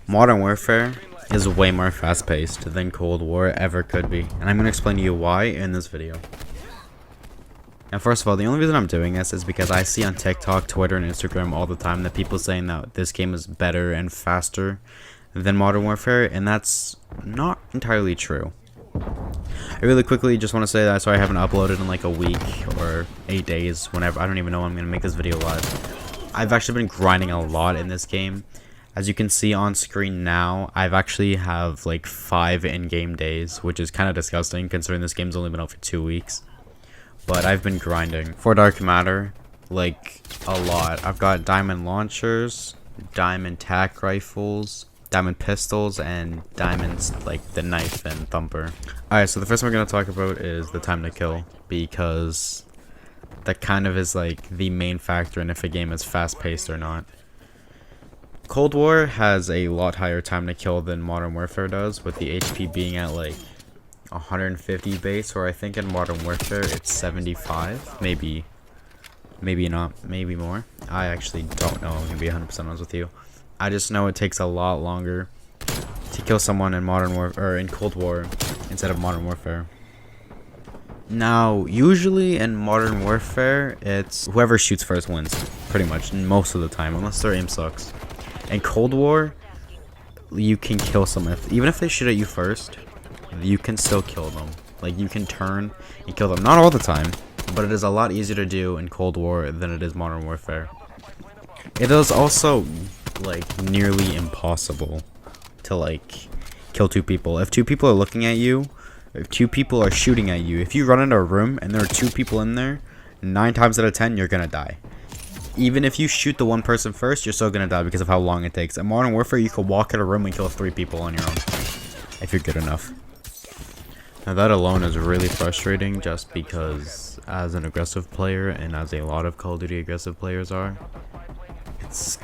Modern Warfare is way more fast-paced than Cold War ever could be, and I'm going to explain to you why in this video. And first of all, the only reason I'm doing this is because I see on TikTok, Twitter, and Instagram all the time that people saying that this game is better and faster than Modern Warfare, and that's not entirely true. I really quickly just want to say that sorry I haven't uploaded in like a week or 8 days, whenever. I don't even know when I'm going to make this video live. I've actually been grinding a lot in this game. As you can see on screen now, I've actually have like 5 in-game days, which is kind of disgusting considering this game's only been out for 2 weeks. But I've been grinding for Dark Matter, like a lot. I've got diamond launchers, diamond tac rifles, diamond pistols, and diamonds like the knife and thumper. Alright, so the first one we're going to talk about is the time to kill, because that kind of is like the main factor in if a game is fast-paced or not. Cold War has a lot higher time to kill than Modern Warfare does, with the HP being at like 150 base, or I think in Modern Warfare it's 75, maybe not, maybe more. I actually don't know, I'm gonna be 100% honest with you. I just know it takes a lot longer to kill someone in Modern War or in Cold War instead of Modern Warfare. Now, usually in Modern Warfare, it's whoever shoots first wins, pretty much, most of the time, unless their aim sucks. In Cold War, you can kill someone. Even if they shoot at you first, you can still kill them. Like, you can turn and kill them. Not all the time, but it is a lot easier to do in Cold War than it is Modern Warfare. It is also, like, nearly impossible to, like, kill 2 people. If 2 people are looking at you, if 2 people are shooting at you, if you run into a room and there are 2 people in there, 9 times out of 10, you're gonna die. Even if you shoot the one person first, you're still gonna die because of how long it takes. In Modern Warfare, you could walk in a room and kill 3 people on your own, if you're good enough. Now that alone is really frustrating, just because as an aggressive player, and as a lot of Call of Duty aggressive players are, it's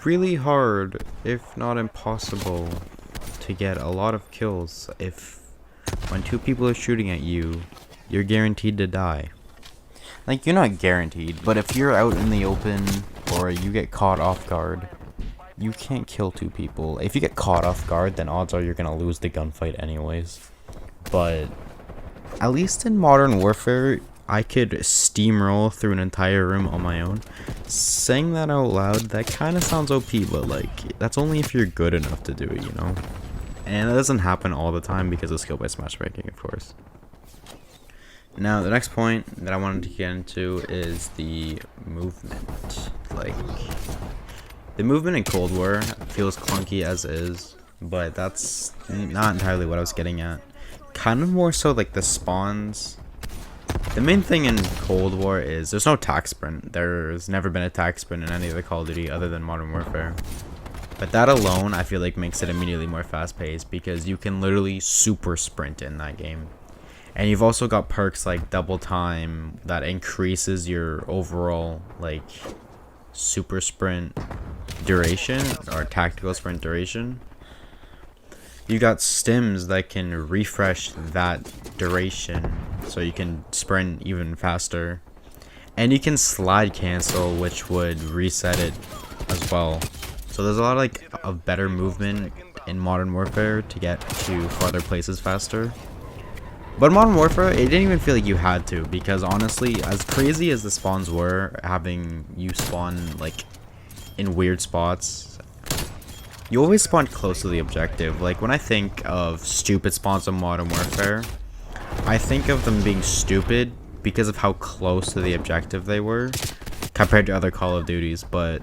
really hard, if not impossible, to get a lot of kills if when 2 people are shooting at you, you're guaranteed to die. Like, you're not guaranteed, but if you're out in the open or you get caught off guard, you can't kill 2 people. If you get caught off guard, then odds are you're gonna lose the gunfight anyways. But at least in Modern Warfare, I could steamroll through an entire room on my own. Saying that out loud, that kind of sounds OP, but like, that's only if you're good enough to do it, you know? And that doesn't happen all the time because of skill-based matchmaking, of course. Now, the next point that I wanted to get into is the movement. Like, the movement in Cold War feels clunky as is, but that's not entirely what I was getting at. Kind of more so like the spawns. The main thing in Cold War is there's no tac sprint. There's never been a tac sprint in any other Call of Duty other than Modern Warfare. But that alone, I feel like, makes it immediately more fast-paced because you can literally super sprint in that game. And you've also got perks like double time that increases your overall, like, super sprint duration or tactical sprint duration. You got stims that can refresh that duration so you can sprint even faster. And you can slide cancel, which would reset it as well. So there's a lot of better movement in Modern Warfare to get to farther places faster. But in Modern Warfare, it didn't even feel like you had to, because honestly, as crazy as the spawns were, having you spawn like in weird spots, you always spawn close to the objective. Like, when I think of stupid spawns in Modern Warfare, I think of them being stupid because of how close to the objective they were compared to other Call of Duties. But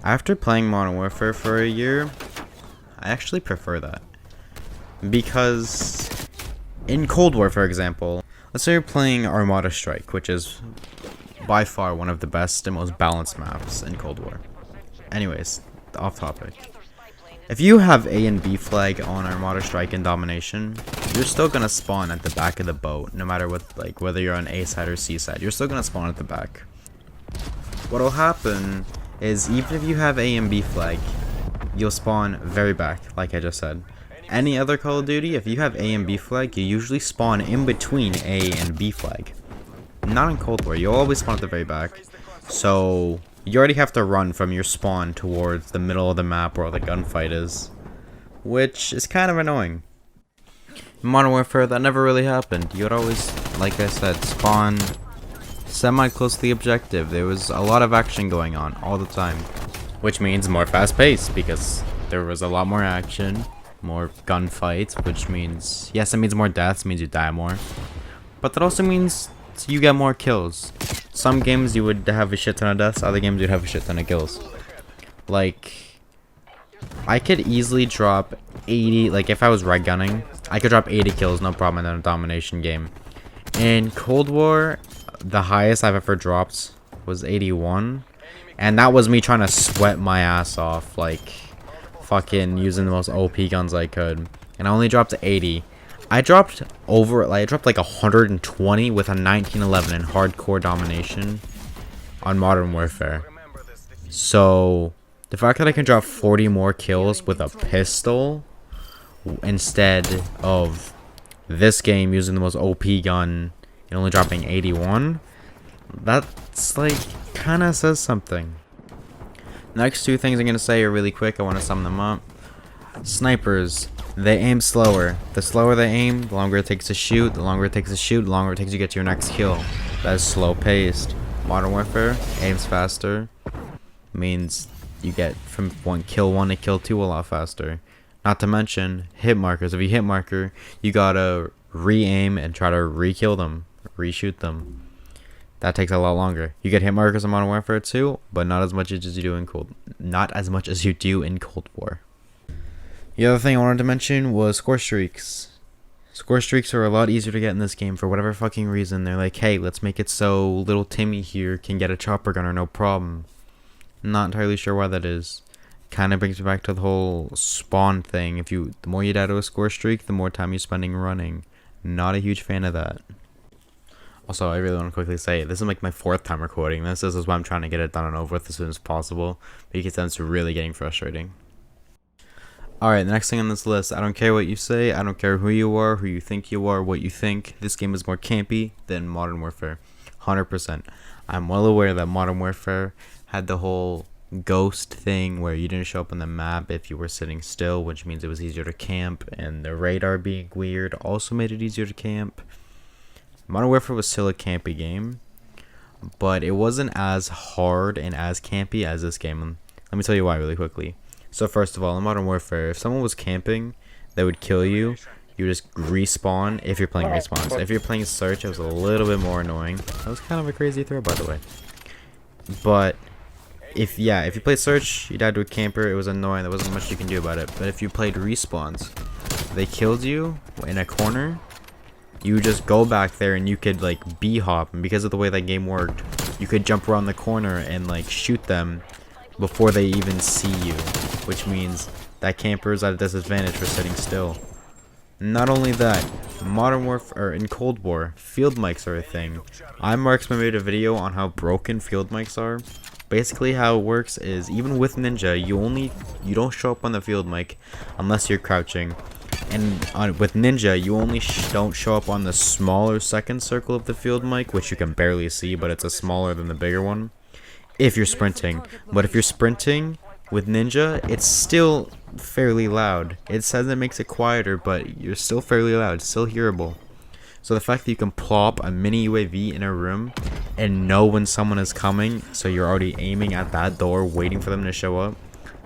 after playing Modern Warfare for a year, I actually prefer that, because in Cold War, for example, let's say you're playing Armada Strike, which is by far one of the best and most balanced maps in Cold War. Anyways, off topic. If you have A and B flag on Armada Strike and Domination, you're still gonna spawn at the back of the boat, no matter what, like, whether you're on A side or C side, you're still gonna spawn at the back. What'll happen is, even if you have A and B flag, you'll spawn very back, like I just said. Any other Call of Duty, if you have A and B flag, you usually spawn in between A and B flag. Not in Cold War, you'll always spawn at the very back. So you already have to run from your spawn towards the middle of the map where the gunfight is. which is kind of annoying. In Modern Warfare, that never really happened. You would always, like I said, spawn semi-close to the objective. There was a lot of action going on all the time, which means more fast-paced because there was a lot more action, more gunfights, which means, yes, it means more deaths, means you die more, but that also means you get more kills. Some games you would have a shit ton of deaths, other games you'd have a shit ton of kills. Like, I could easily drop 80, like if I was red gunning, I could drop 80 kills, no problem in a domination game. In Cold War, the highest I've ever dropped was 81, and that was me trying to sweat my ass off, like fucking using the most OP guns I could, and I only dropped 80. I dropped like 120 with a 1911 in hardcore domination on Modern Warfare. So the fact that I can drop 40 more kills with a pistol instead of this game using the most OP gun and only dropping 81, that's like kind of says something. Next two things I'm going to say are really quick. I want to sum them up. Snipers, they aim slower. The slower they aim, the longer it takes to shoot. The longer it takes to shoot, the longer it takes to get to your next kill. That is slow paced. Modern Warfare aims faster, means you get from kill 1 to kill 2 a lot faster. Not to mention hit markers. If you hit marker, you gotta re-aim and try to re-kill them, reshoot them. That takes a lot longer. You get hit markers in Modern Warfare 2, but not as much as you do in Cold War. The other thing I wanted to mention was score streaks. Score streaks are a lot easier to get in this game for whatever fucking reason. They're like, hey, let's make it so little Timmy here can get a chopper gunner, no problem. Not entirely sure why that is. Kind of brings me back to the whole spawn thing. The more you die to a score streak, the more time you're spending running. Not a huge fan of that. Also, I really want to quickly say, this is like my 4th time recording this. This is why I'm trying to get it done and over with as soon as possible. But you can sense it's really getting frustrating. Alright, the next thing on this list, I don't care what you say, I don't care who you are, who you think you are, what you think. This game is more campy than Modern Warfare. 100%. I'm well aware that Modern Warfare had the whole ghost thing where you didn't show up on the map if you were sitting still, which means it was easier to camp, and the radar being weird also made it easier to camp. Modern Warfare was still a campy game, but it wasn't as hard and as campy as this game. Let me tell you why really quickly. So first of all, in Modern Warfare, if someone was camping, they would kill you. You just respawn if you're playing respawns. If you're playing search, it was a little bit more annoying. That was kind of a crazy throw, by the way. But if you played search, you died to a camper, it was annoying. There wasn't much you can do about it. But if you played respawns, they killed you in a corner, you just go back there and you could like b-hop, and because of the way that game worked, you could jump around the corner and like shoot them before they even see you, which means that camper is at a disadvantage for sitting still. Not only that, Modern Warfare, in Cold War, field mics are a thing. iMarksman made a video on how broken field mics are. Basically how it works is, even with Ninja, you don't show up on the field mic unless you're crouching. And with Ninja, you only don't show up on the smaller second circle of the field mic, which you can barely see, but it's smaller than the bigger one, if you're sprinting. But if you're sprinting with Ninja, it's still fairly loud. It says it makes it quieter, but you're still fairly loud, it's still hearable. So the fact that you can plop a mini UAV in a room and know when someone is coming, so you're already aiming at that door waiting for them to show up,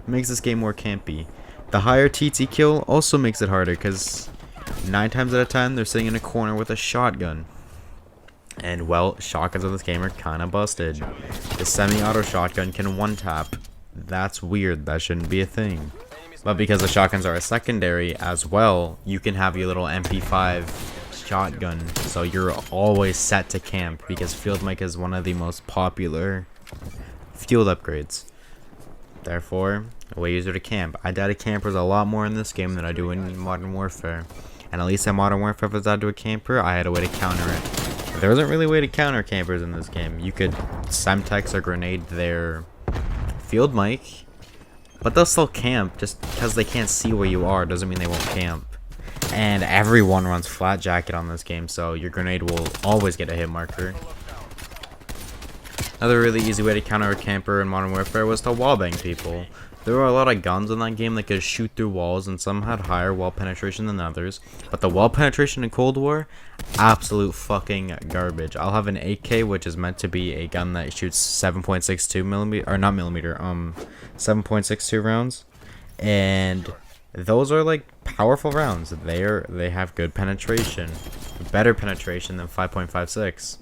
makes this game more campy. The higher TT kill also makes it harder, because 9 times out of 10 they're sitting in a corner with a shotgun. And well, shotguns in this game are kinda busted. The semi-auto shotgun can one-tap. That's weird, that shouldn't be a thing. But because the shotguns are a secondary as well, you can have your little MP5 shotgun, so you're always set to camp, because field mic is one of the most popular field upgrades. Therefore, way easier to camp. I die to campers a lot more in this game than I do in Modern Warfare. And at least in Modern Warfare, if I died to a camper, I had a way to counter it. There wasn't really a way to counter campers in this game. You could Semtex or grenade their field mic, but they'll still camp. Just because they can't see where you are doesn't mean they won't camp. And everyone runs flat jacket on this game, so your grenade will always get a hit marker. Another really easy way to counter a camper in Modern Warfare was to wallbang people. There were a lot of guns in that game that could shoot through walls, and some had higher wall penetration than others. But the wall penetration in Cold War, absolute fucking garbage. I'll have an 8K, which is meant to be a gun that shoots 7.62 millimeter, or not millimeter, 7.62 rounds, and those are like powerful rounds. They have good penetration, better penetration than 5.56,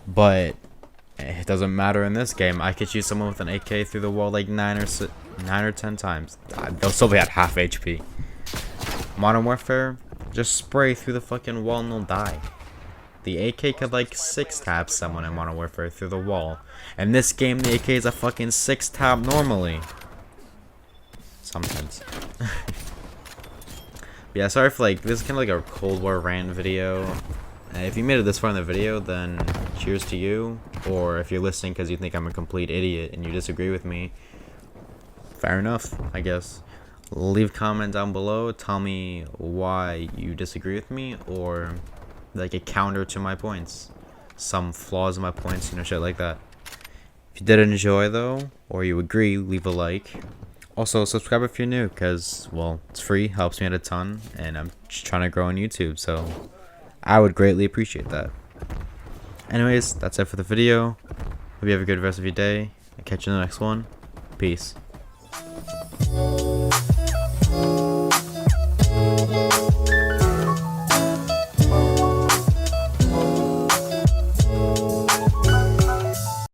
but it doesn't matter in this game. I could shoot someone with an AK through the wall like 9 or 10 times. They'll still be at half HP. Modern Warfare, just spray through the fucking wall and they'll die. The AK could like 6-tap someone in Modern Warfare through the wall. In this game, the AK is a fucking 6-tap normally. Sometimes. Yeah, sorry for like, this is kind of like a Cold War rant video. If you made it this far in the video, then cheers to you. Or if you're listening because you think I'm a complete idiot and you disagree with me, fair enough, I guess. Leave a comment down below. Tell me why you disagree with me, or like a counter to my points. Some flaws in my points, you know, shit like that. If you did enjoy though, or you agree, leave a like. Also, subscribe if you're new, because, well, it's free, helps me out a ton, and I'm just trying to grow on YouTube, so I would greatly appreciate that. Anyways, that's it for the video. Hope you have a good rest of your day. I'll catch you in the next one. Peace.